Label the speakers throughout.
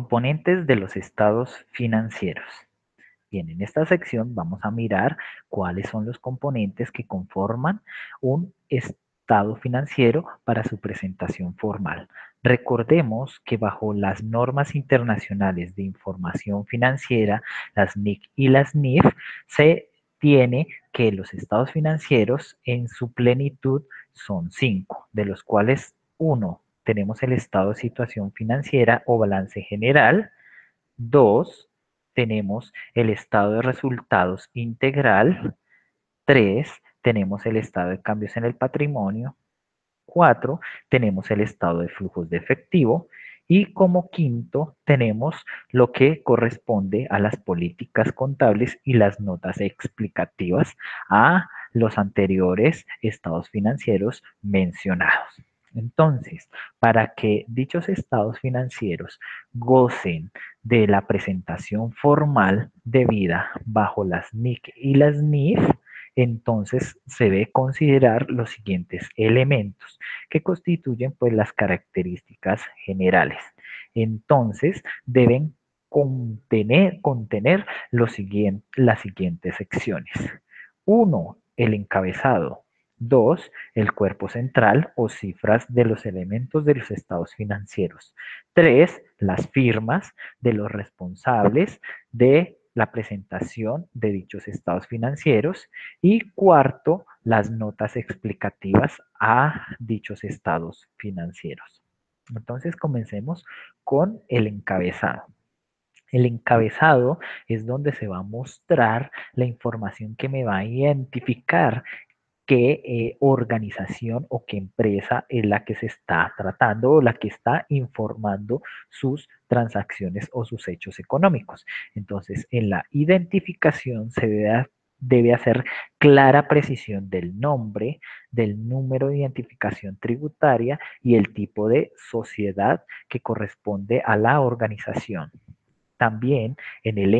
Speaker 1: Componentes de los estados financieros. Bien, en esta sección vamos a mirar cuáles son los componentes que conforman un estado financiero para su presentación formal. Recordemos que bajo las normas internacionales de información financiera, las NIC y las NIF, se tiene que los estados financieros en su plenitud son 5, de los cuales uno tenemos el estado de situación financiera o balance general. 2, tenemos el estado de resultados integral. 3, tenemos el estado de cambios en el patrimonio. 4, tenemos el estado de flujos de efectivo. Y como quinto, tenemos lo que corresponde a las políticas contables y las notas explicativas a los anteriores estados financieros mencionados. Entonces, para que dichos estados financieros gocen de la presentación formal debida bajo las NIC y las NIF, entonces se debe considerar los siguientes elementos que constituyen pues las características generales. Entonces deben contener las siguientes secciones. 1, el encabezado. 2, el cuerpo central o cifras de los elementos de los estados financieros. 3, las firmas de los responsables de la presentación de dichos estados financieros. Y cuarto, las notas explicativas a dichos estados financieros. Entonces comencemos con el encabezado. El encabezado es donde se va a mostrar la información que me va a identificar qué organización o qué empresa es la que se está tratando o la que está informando sus transacciones o sus hechos económicos. Entonces, en la identificación se debe hacer clara precisión del nombre, del número de identificación tributaria y el tipo de sociedad que corresponde a la organización. También en el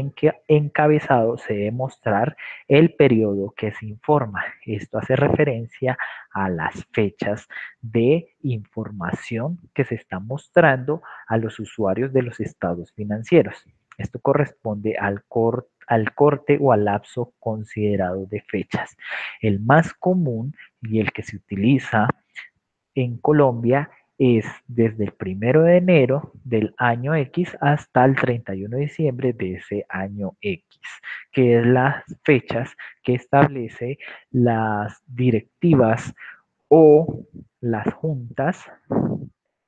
Speaker 1: encabezado se debe mostrar el periodo que se informa. Esto hace referencia a las fechas de información que se está mostrando a los usuarios de los estados financieros. Esto corresponde al corte o al lapso considerado de fechas. El más común y el que se utiliza en Colombia es desde el 1 de enero del año X hasta el 31 de diciembre de ese año X, que es las fechas que establece las directivas o las juntas,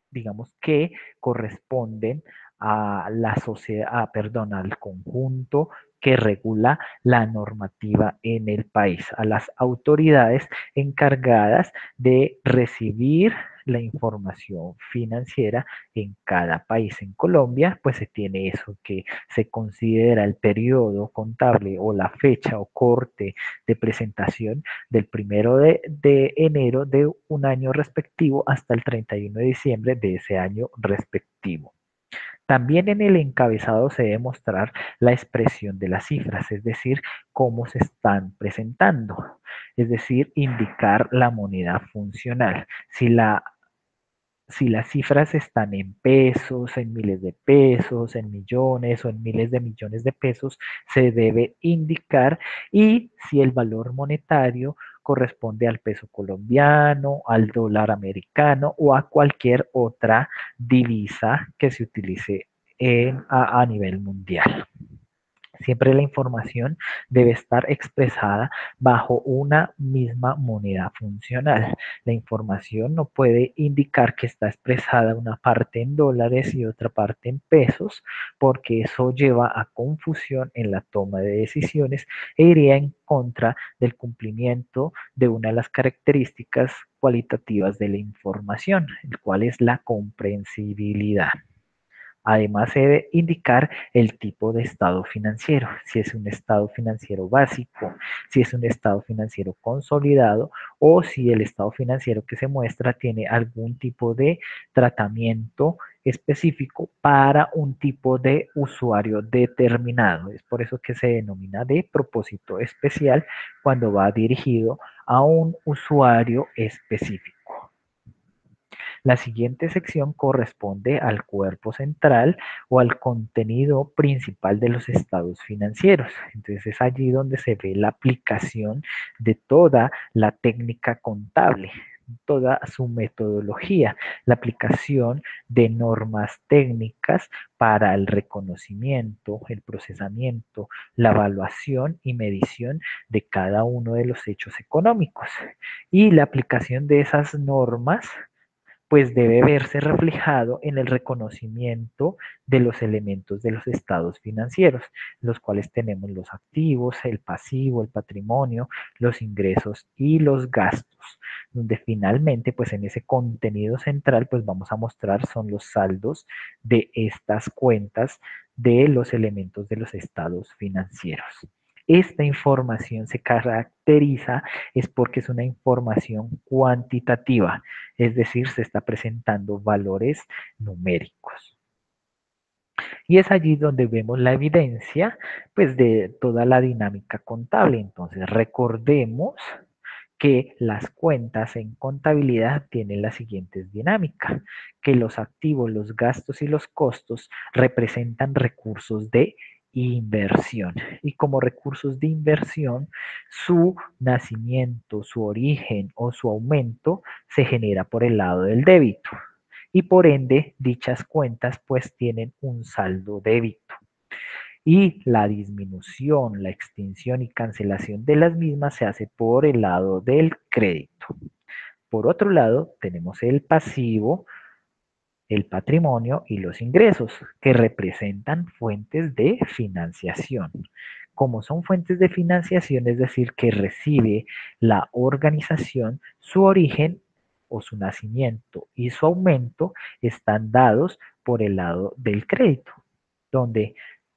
Speaker 1: digamos, que corresponden a la sociedad, perdón, al conjunto que regula la normativa en el país, a las autoridades encargadas de recibir la información financiera en cada país. En Colombia, pues se tiene eso que se considera el periodo contable o la fecha o corte de presentación del 1 de enero de un año respectivo hasta el 31 de diciembre de ese año respectivo. También en el encabezado se debe mostrar la expresión de las cifras, es decir, cómo se están presentando, es decir, indicar la moneda funcional. Si las cifras están en pesos, en miles de pesos, en millones o en miles de millones de pesos, se debe indicar, y si el valor monetario corresponde al peso colombiano, al dólar americano o a cualquier otra divisa que se utilice a nivel mundial. Siempre la información debe estar expresada bajo una misma moneda funcional. La información no puede indicar que está expresada una parte en dólares y otra parte en pesos, porque eso lleva a confusión en la toma de decisiones e iría en contra del cumplimiento de una de las características cualitativas de la información, el cual es la comprensibilidad. Además, se debe indicar el tipo de estado financiero, si es un estado financiero básico, si es un estado financiero consolidado o si el estado financiero que se muestra tiene algún tipo de tratamiento específico para un tipo de usuario determinado. Es por eso que se denomina de propósito especial cuando va dirigido a un usuario específico. La siguiente sección corresponde al cuerpo central o al contenido principal de los estados financieros. Entonces es allí donde se ve la aplicación de toda la técnica contable, toda su metodología, la aplicación de normas técnicas para el reconocimiento, el procesamiento, la evaluación y medición de cada uno de los hechos económicos. Y la aplicación de esas normas pues debe verse reflejado en el reconocimiento de los elementos de los estados financieros, los cuales tenemos los activos, el pasivo, el patrimonio, los ingresos y los gastos, donde finalmente pues en ese contenido central pues vamos a mostrar son los saldos de estas cuentas de los elementos de los estados financieros. Esta información se caracteriza es porque es una información cuantitativa, es decir, se está presentando valores numéricos. Y es allí donde vemos la evidencia pues, de toda la dinámica contable. Entonces, recordemos que las cuentas en contabilidad tienen las siguientes dinámicas, que los activos, los gastos y los costos representan recursos de inversión. Y como recursos de inversión, su nacimiento, su origen o su aumento se genera por el lado del débito. Y por ende, dichas cuentas pues tienen un saldo débito y la disminución, la extinción y cancelación de las mismas se hace por el lado del crédito. Por otro lado, tenemos el pasivo, el patrimonio y los ingresos, que representan fuentes de financiación. Como son fuentes de financiación, es decir, que recibe la organización, su origen o su nacimiento y su aumento están dados por el lado del crédito, donde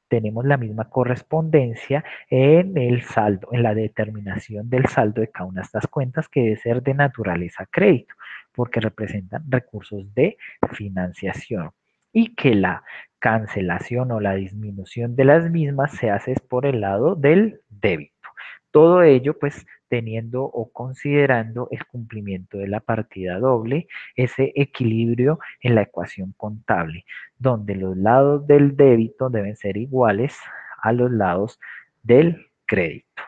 Speaker 1: tenemos la misma correspondencia en el saldo, en la determinación del saldo de cada una de estas cuentas que debe ser de naturaleza crédito, porque representan recursos de financiación y que la cancelación o la disminución de las mismas se hace por el lado del débito. Todo ello pues teniendo o considerando el cumplimiento de la partida doble, ese equilibrio en la ecuación contable, donde los lados del débito deben ser iguales a los lados del crédito.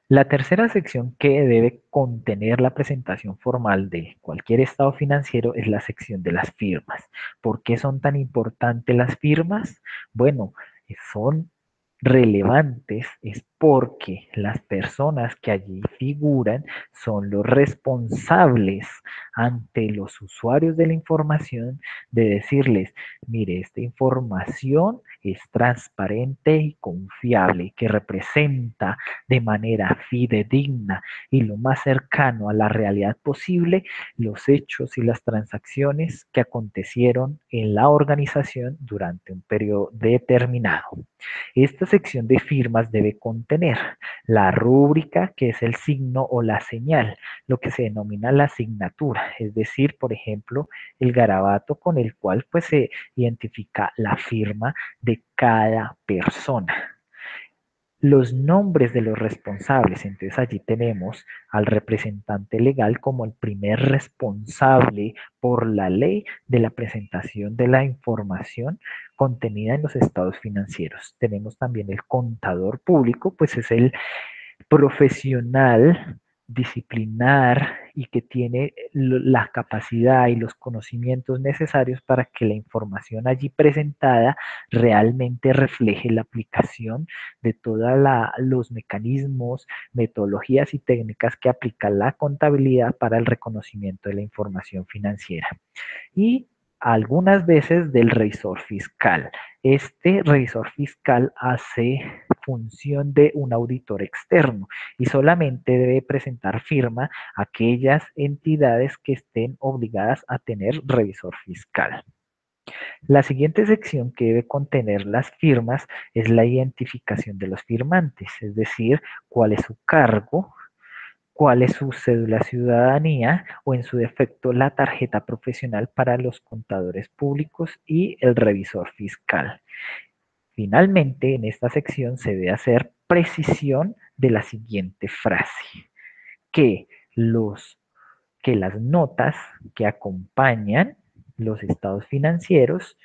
Speaker 1: La tercera sección que debe contener la presentación formal de cualquier estado financiero es la sección de las firmas. ¿Por qué son tan importantes las firmas? Bueno, son relevantes es porque las personas que allí figuran son los responsables ante los usuarios de la información de decirles, mire, esta información es transparente y confiable, que representa de manera fidedigna y lo más cercano a la realidad posible los hechos y las transacciones que acontecieron en la organización durante un periodo determinado. Esta sección de firmas debe contener la rúbrica, que es el signo o la señal, lo que se denomina la asignatura, es decir, por ejemplo, el garabato con el cual pues, se identifica la firma de cada persona. Los nombres de los responsables, entonces allí tenemos al representante legal como el primer responsable por la ley de la presentación de la información contenida en los estados financieros. Tenemos también el contador público, pues es el profesional, disciplinar y que tiene la capacidad y los conocimientos necesarios para que la información allí presentada realmente refleje la aplicación de todos los mecanismos, metodologías y técnicas que aplica la contabilidad para el reconocimiento de la información financiera. Y algunas veces del revisor fiscal. Este revisor fiscal hace función de un auditor externo y solamente debe presentar firma a aquellas entidades que estén obligadas a tener revisor fiscal. La siguiente sección que debe contener las firmas es la identificación de los firmantes, es decir, cuál es su cargo, cuál es su cédula ciudadanía o en su defecto la tarjeta profesional para los contadores públicos y el revisor fiscal. Finalmente, en esta sección se debe hacer precisión de la siguiente frase, que los que las notas que acompañan los estados financieros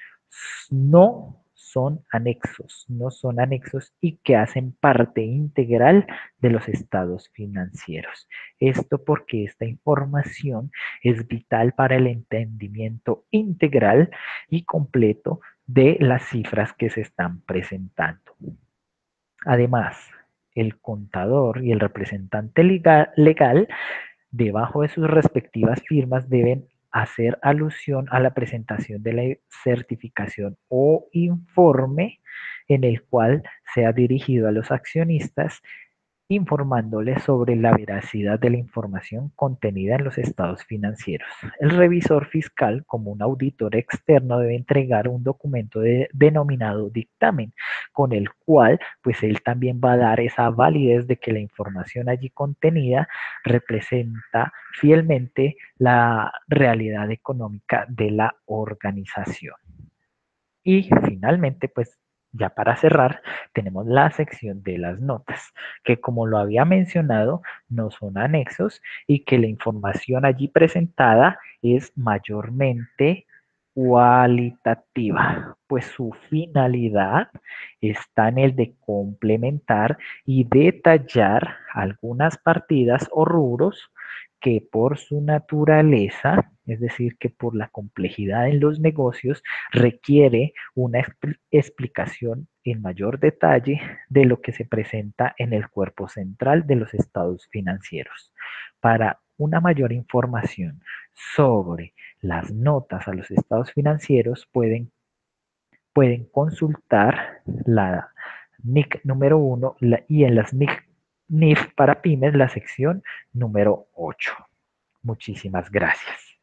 Speaker 1: no son anexos y que hacen parte integral de los estados financieros. Esto porque esta información es vital para el entendimiento integral y completo de las cifras que se están presentando. Además, el contador y el representante legal, debajo de sus respectivas firmas, deben hacer alusión a la presentación de la certificación o informe en el cual sea dirigido a los accionistas, informándoles sobre la veracidad de la información contenida en los estados financieros. El revisor fiscal, como un auditor externo, debe entregar un documento denominado dictamen, con el cual pues él también va a dar esa validez de que la información allí contenida representa fielmente la realidad económica de la organización. Y finalmente, pues ya para cerrar, tenemos la sección de las notas, que como lo había mencionado, no son anexos y que la información allí presentada es mayormente cualitativa, pues su finalidad está en el de complementar y detallar algunas partidas o rubros que por su naturaleza, es decir, que por la complejidad en los negocios, requiere una explicación en mayor detalle de lo que se presenta en el cuerpo central de los estados financieros. Para una mayor información sobre las notas a los estados financieros, pueden consultar la NIC número 1 y en las NIF para pymes la sección número 8. Muchísimas gracias.